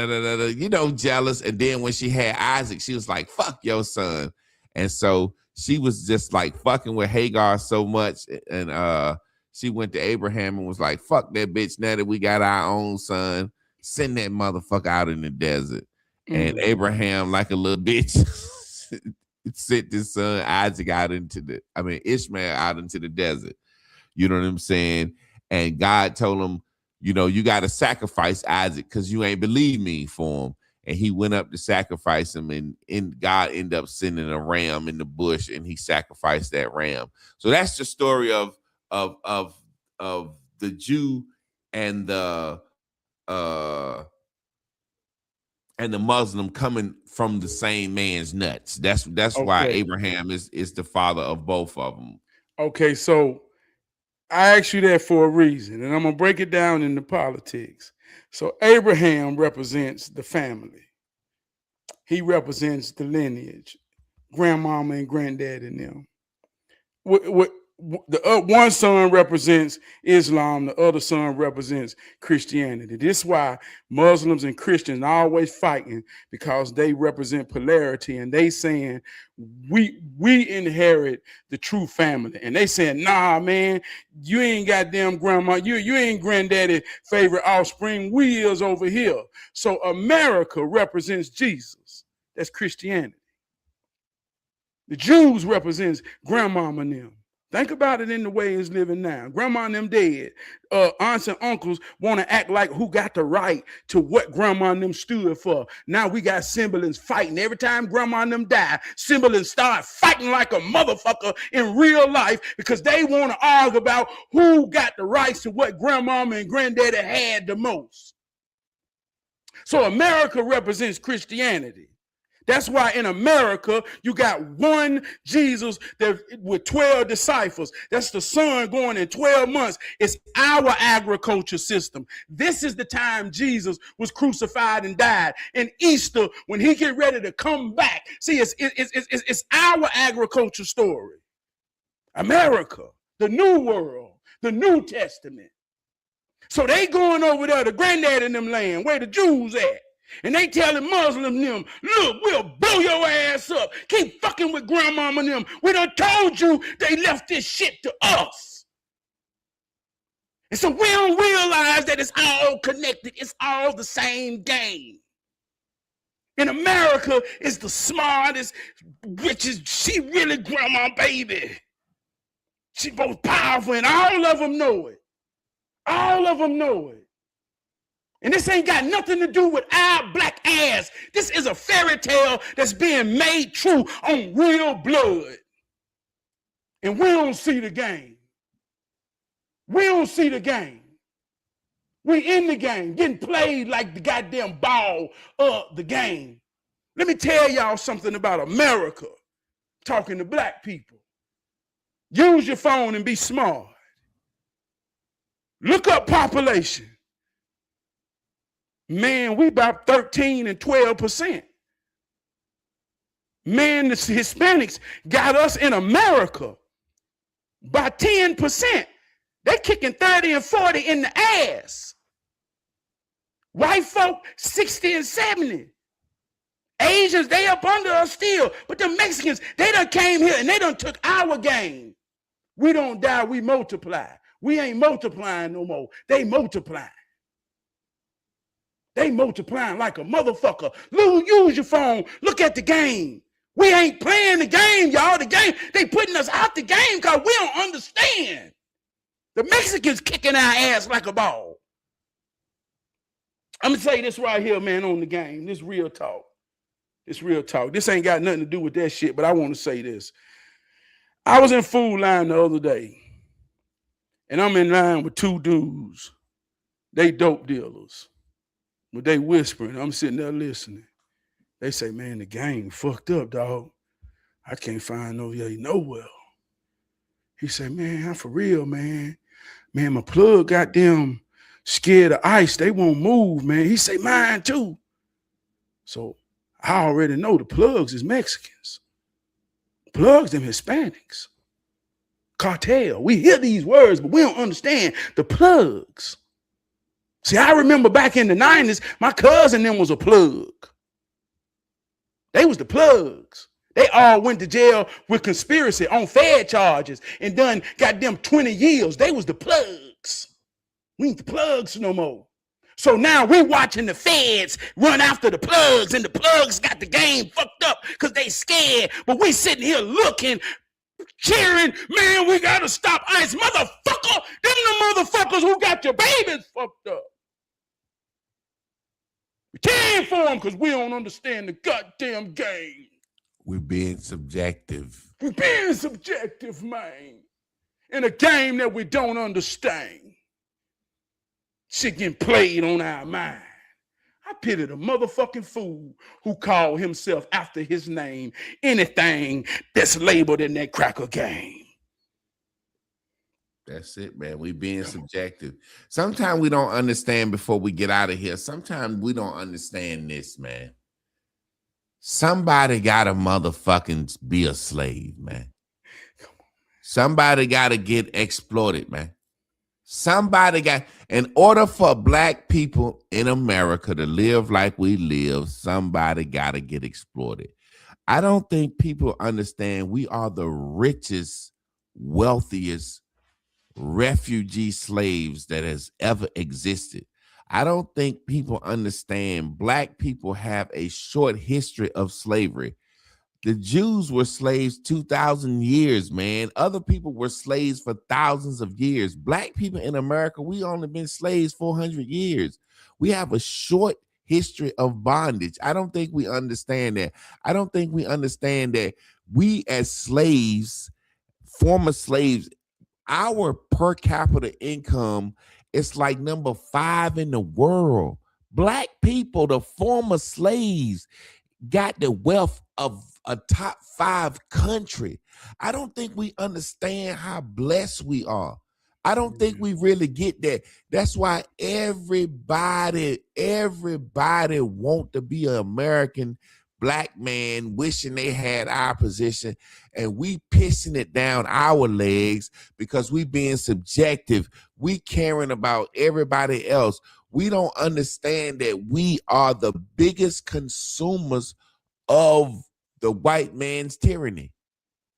you know, jealous. And then when she had Isaac, she was like, fuck your son. And so she was just like fucking with Hagar so much. And she went to Abraham and was like, fuck that bitch. Now that we got our own son, send that motherfucker out in the desert. And Abraham, like a little bitch, sent his son Ishmael out into the desert. You know what I'm saying? And God told him, you know, you got to sacrifice Isaac because you ain't believe me for him. And he went up to sacrifice him, and God ended up sending a ram in the bush, and he sacrificed that ram. So that's the story of the Jew and the Muslim coming from the same man's nuts. That's okay. Why Abraham is the father of both of them. Okay, so I asked you that for a reason, and I'm gonna break it down into politics. So Abraham represents the family. He represents the lineage, grandmama and granddad and them. The one son represents Islam, the other son represents Christianity. This is why Muslims and Christians are always fighting, because they represent polarity, and they saying we inherit the true family, and they saying, nah, man, you ain't goddamn grandma, you ain't granddaddy favorite offspring, we is over here. So America represents Jesus. That's Christianity. The Jews represents grandmama and them. Think about it in the way it's living now. Grandma and them dead. Aunts and uncles want to act like who got the right to what grandma and them stood for. Now we got siblings fighting. Every time grandma and them die, siblings start fighting like a motherfucker in real life because they want to argue about who got the rights to what grandmama and granddaddy had the most. So America represents Christianity. That's why in America, you got one Jesus with 12 disciples. That's the son going in 12 months. It's our agriculture system. This is the time Jesus was crucified and died. And Easter, when he get ready to come back. See, it's our agriculture story. America, the new world, the New Testament. So they going over there to granddad in them land, where the Jews at. And they telling Muslim them, look, we'll blow your ass up. Keep fucking with grandmama and them. We done told you they left this shit to us. And so we don't realize that it's all connected. It's all the same game. In America, it's the smartest, richest, she really grandma baby. She both powerful and all of them know it. All of them know it. And this ain't got nothing to do with our black ass. This is a fairy tale that's being made true on real blood. And we don't see the game. We don't see the game. We in the game, getting played like the goddamn ball of the game. Let me tell y'all something about America, talking to black people. Use your phone and be smart. Look up population. Man, we about 13 and 12%. Man, the Hispanics got us in America by 10%. They're kicking 30 and 40 in the ass. White folk, 60 and 70. Asians, they up under us still. But the Mexicans, they done came here and they done took our game. We don't die, we multiply. We ain't multiplying no more. They multiplying. They multiplying like a motherfucker. Use your phone. Look at the game. We ain't playing the game, y'all. The game, they putting us out the game because we don't understand. The Mexicans kicking our ass like a ball. I'm going to say this right here, man, on the game. This real talk. This real talk. This ain't got nothing to do with that shit, but I want to say this. I was in Food Line the other day, and I'm in line with two dudes. They dope dealers. But they whispering. I'm sitting there listening. They say, man, the game fucked up, dog. I can't find no way nowhere. He said, man, I'm for real, man. Man, my plug got them scared of ice. They won't move, man. He say, mine too. So I already know the plugs is Mexicans. Plugs them Hispanics. Cartel. We hear these words, but we don't understand the plugs. See, I remember back in the 90s, my cousin them was a plug. They was the plugs. They all went to jail with conspiracy on Fed charges and done got them 20 years. They was the plugs. We ain't the plugs no more. So now we watching the feds run after the plugs, and the plugs got the game fucked up because they scared. But we sitting here looking, cheering, man, we gotta stop ICE. Motherfucker, them the motherfuckers who got your babies fucked up. We can't for them because we don't understand the goddamn game. We're being subjective. We're being subjective, man. In a game that we don't understand. Shit getting played on our mind. I pity the motherfucking fool who called himself after his name anything that's labeled in that cracker game. That's it, man. We being subjective. Sometimes we don't understand before we get out of here. Sometimes we don't understand this, man. Somebody gotta motherfucking be a slave, man. Somebody gotta get exploited, man. Somebody got, in order for black people in America to live like we live, somebody gotta get exploited. I don't think people understand we are the richest, wealthiest refugee slaves that has ever existed. I don't think people understand black people have a short history of slavery. The Jews were slaves 2,000 years, man. Other people were slaves for thousands of years. Black people in America, we only been slaves 400 years. We have a short history of bondage. I don't think we understand that. I don't think we understand that we as slaves, former slaves, our per capita income is like number 5 in the world. Black people, the former slaves, got the wealth of a top 5 country. I don't think we understand how blessed we are. I don't think we really get that. That's why everybody want to be an American black man wishing they had our position, and we pissing it down our legs because we being subjective. We caring about everybody else. We don't understand that we are the biggest consumers of the white man's tyranny.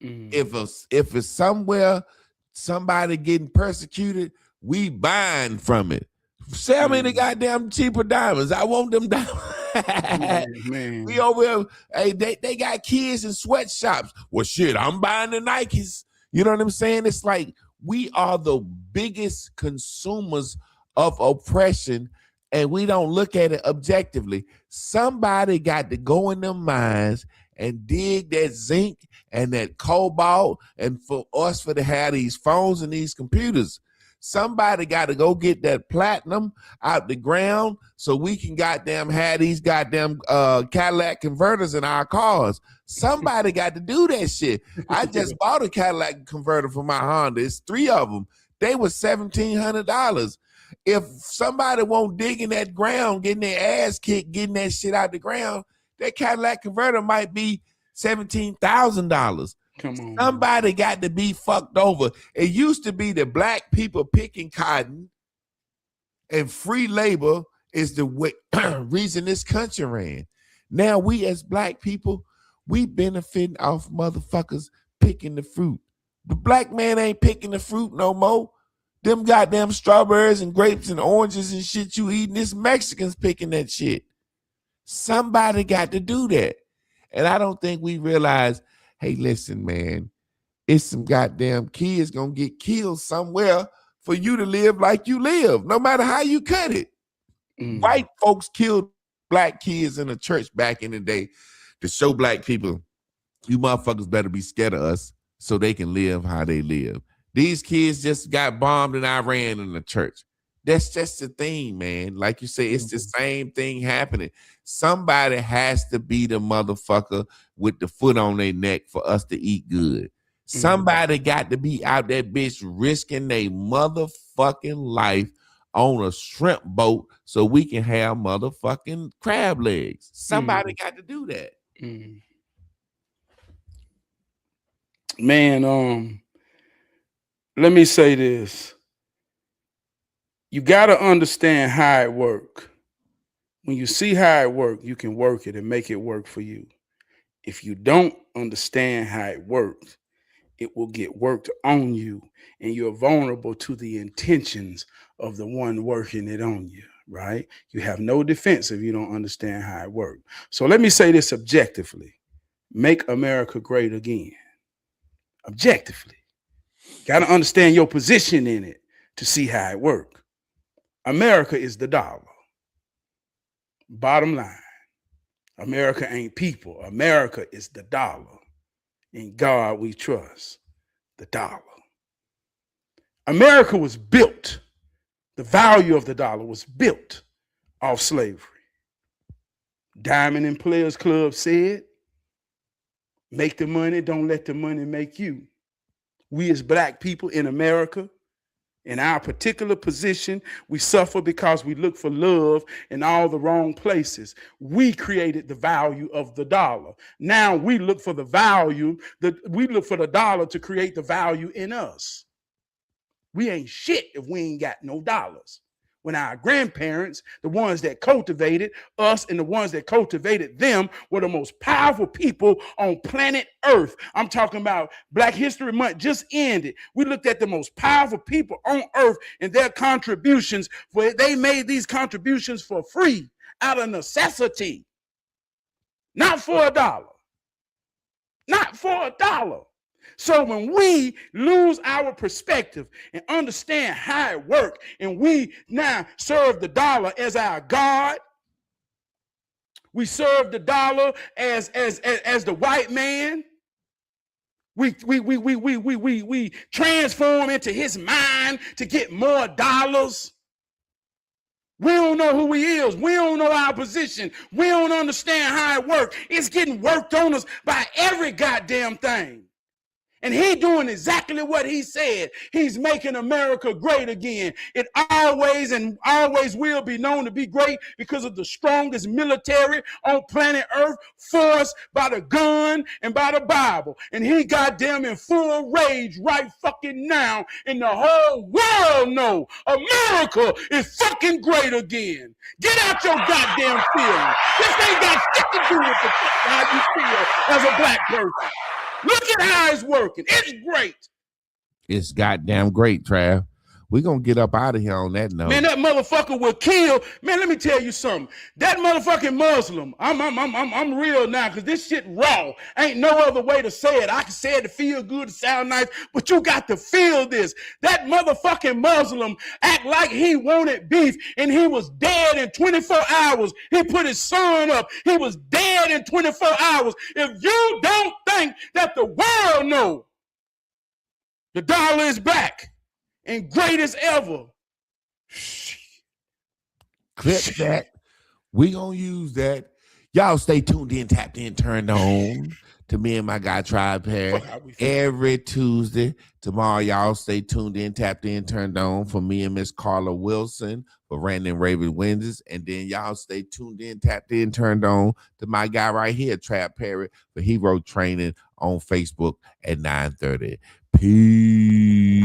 If it's somewhere somebody getting persecuted, we buying from it. Sell me the goddamn cheaper diamonds. I want them diamonds. Man. We over here, hey, they got kids in sweatshops. Well, shit, I'm buying the Nikes. You know what I'm saying? It's like We are the biggest consumers of oppression, and we don't look at it objectively. Somebody got to go in them mines and dig that zinc and that cobalt, and for us for to have these phones and these computers. Somebody got to go get that platinum out the ground so we can goddamn have these goddamn Cadillac converters in our cars. Somebody got to do that shit. I just bought a Cadillac converter for my Honda. It's 3 of them. They were $1,700. If somebody won't dig in that ground, getting their ass kicked, getting that shit out the ground, that Cadillac converter might be $17,000. Come on. Somebody got to be fucked over. It used to be the black people picking cotton, and free labor is the reason this country ran. Now we as black people, we benefiting off motherfuckers picking the fruit. The black man ain't picking the fruit no more. Them goddamn strawberries and grapes and oranges and shit you eating, this Mexicans picking that shit. Somebody got to do that. And I don't think we realize, hey, listen, man, it's some goddamn kids gonna get killed somewhere for you to live like you live, no matter how you cut it. White folks killed black kids in a church back in the day to show black people, you motherfuckers better be scared of us so they can live how they live. These kids just got bombed in Iran in the church. That's just the thing, man. Like you say, it's the same thing happening. Somebody has to be the motherfucker with the foot on their neck for us to eat good. Somebody got to be out that bitch risking their motherfucking life on a shrimp boat so we can have motherfucking crab legs. Somebody got to do that. Man, let me say this. You got to understand how it works. When you see how it works, you can work it and make it work for you. If you don't understand how it works, it will get worked on you, and you're vulnerable to the intentions of the one working it on you, right? You have no defense if you don't understand how it works. So let me say this objectively. Make America great again. Objectively. Got to understand your position in it to see how it works. America is the dollar. Bottom line, America ain't people. America is the dollar. In God we trust, the dollar. America was built, the value of the dollar was built off slavery. Diamond and Players Club said, make the money, don't let the money make you. We as black people in America, in our particular position, we suffer because we look for love in all the wrong places. We created the value of the dollar. Now we look for the value, we look for the dollar to create the value in us. We ain't shit if we ain't got no dollars. When our grandparents, the ones that cultivated us and the ones that cultivated them, were the most powerful people on planet Earth. I'm talking about Black History Month just ended. We looked at the most powerful people on Earth and their contributions. They made these contributions for free, out of necessity. Not for $1. Not for $1. So when we lose our perspective and understand how it works, and we now serve the dollar as our God, we serve the dollar as the white man. We transform into his mind to get more dollars. We don't know who he is. We don't know our position. We don't understand how it works. It's getting worked on us by every goddamn thing. And he doing exactly what he said. He's making America great again. It always and always will be known to be great because of the strongest military on planet Earth, forced by the gun and by the Bible. And he goddamn in full rage right fucking now. And the whole world know America is fucking great again. Get out your goddamn feelings. This ain't got shit to do with how you feel as a black person. Look at how it's working. It's great. It's goddamn great, Trav. We're gonna get up out of here on that note. Man, that motherfucker will kill. Man, let me tell you something. That motherfucking Muslim, I'm real now, because this shit raw. Ain't no other way to say it. I can say it to feel good, to sound nice, but you got to feel this. That motherfucking Muslim act like he wanted beef and he was dead in 24 hours. He put his son up. He was dead in 24 hours. If you don't think that the world knows the dollar is back and great as ever, clip that. We gonna use that. Y'all stay tuned in, tapped in, turned on to me and my guy Trab Perry every Tuesday. Tomorrow, y'all stay tuned in, tapped in, turned on for me and Miss Carla Wilson for Random Raven Wednesdays. And then y'all stay tuned in, tapped in, turned on to my guy right here, Trab Perry, for Hero Training on Facebook at 9:30. Peace.